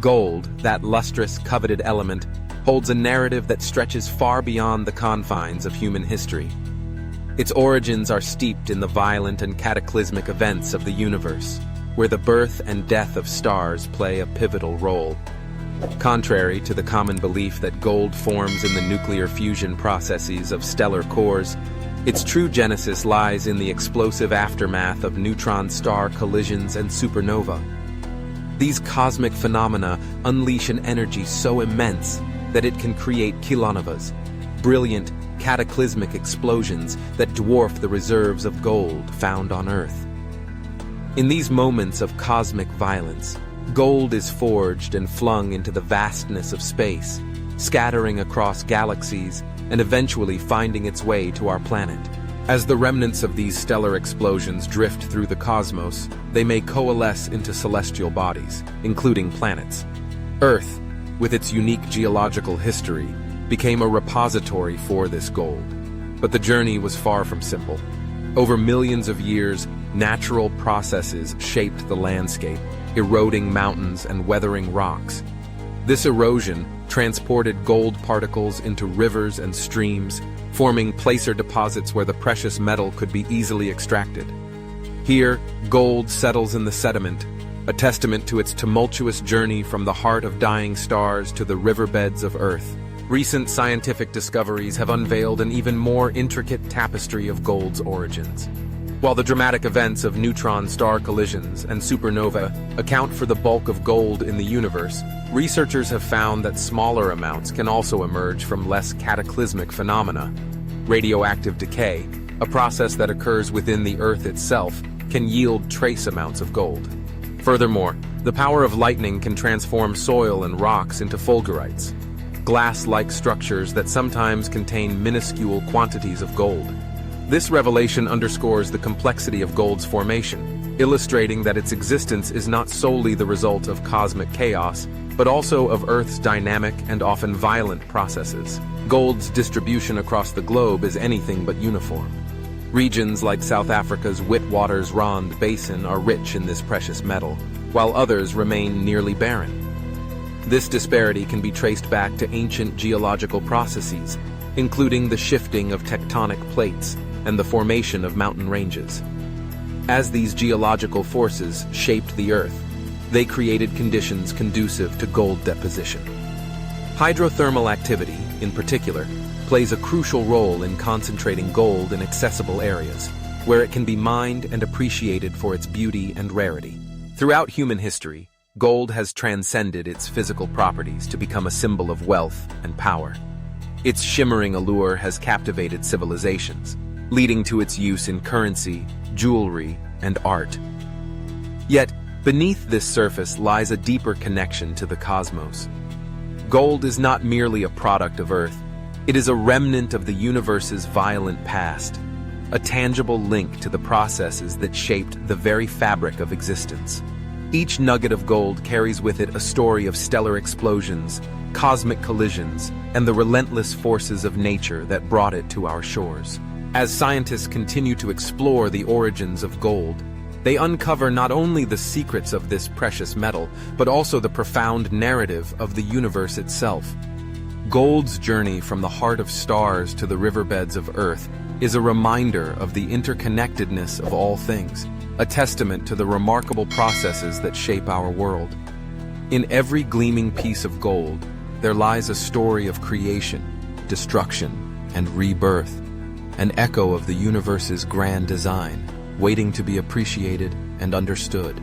Gold, that lustrous, coveted element, holds a narrative that stretches far beyond the confines of human history. Its origins are steeped in the violent and cataclysmic events of the universe, where the birth and death of stars play a pivotal role. Contrary to the common belief that gold forms in the nuclear fusion processes of stellar cores, its true genesis lies in the explosive aftermath of neutron star collisions and supernova. These cosmic phenomena unleash an energy so immense that it can create kilonovas, brilliant, cataclysmic explosions that dwarf the reserves of gold found on Earth. In these moments of cosmic violence, gold is forged and flung into the vastness of space, scattering across galaxies and eventually finding its way to our planet. As the remnants of these stellar explosions drift through the cosmos, they may coalesce into celestial bodies, including planets. Earth, with its unique geological history, became a repository for this gold. But the journey was far from simple. Over millions of years, natural processes shaped the landscape, eroding mountains and weathering rocks. This erosion transported gold particles into rivers and streams, forming placer deposits where the precious metal could be easily extracted. Here, gold settles in the sediment, a testament to its tumultuous journey from the heart of dying stars to the riverbeds of Earth. Recent scientific discoveries have unveiled an even more intricate tapestry of gold's origins. While the dramatic events of neutron star collisions and supernovae account for the bulk of gold in the universe, researchers have found that smaller amounts can also emerge from less cataclysmic phenomena. Radioactive decay, a process that occurs within the Earth itself, can yield trace amounts of gold. Furthermore, the power of lightning can transform soil and rocks into fulgurites, glass-like structures that sometimes contain minuscule quantities of gold. This revelation underscores the complexity of gold's formation, illustrating that its existence is not solely the result of cosmic chaos, but also of Earth's dynamic and often violent processes. Gold's distribution across the globe is anything but uniform. Regions like South Africa's Witwatersrand Basin are rich in this precious metal, while others remain nearly barren. This disparity can be traced back to ancient geological processes, including the shifting of tectonic plates and the formation of mountain ranges. As these geological forces shaped the Earth, they created conditions conducive to gold deposition. Hydrothermal activity, in particular, plays a crucial role in concentrating gold in accessible areas, where it can be mined and appreciated for its beauty and rarity. Throughout human history, gold has transcended its physical properties to become a symbol of wealth and power. Its shimmering allure has captivated civilizations, leading to its use in currency, jewelry, and art. Yet, beneath this surface lies a deeper connection to the cosmos. Gold is not merely a product of Earth, it is a remnant of the universe's violent past, a tangible link to the processes that shaped the very fabric of existence. Each nugget of gold carries with it a story of stellar explosions, cosmic collisions, and the relentless forces of nature that brought it to our shores. As scientists continue to explore the origins of gold, they uncover not only the secrets of this precious metal, but also the profound narrative of the universe itself. Gold's journey from the heart of stars to the riverbeds of Earth is a reminder of the interconnectedness of all things, a testament to the remarkable processes that shape our world. In every gleaming piece of gold, there lies a story of creation, destruction, and rebirth, an echo of the universe's grand design, waiting to be appreciated and understood.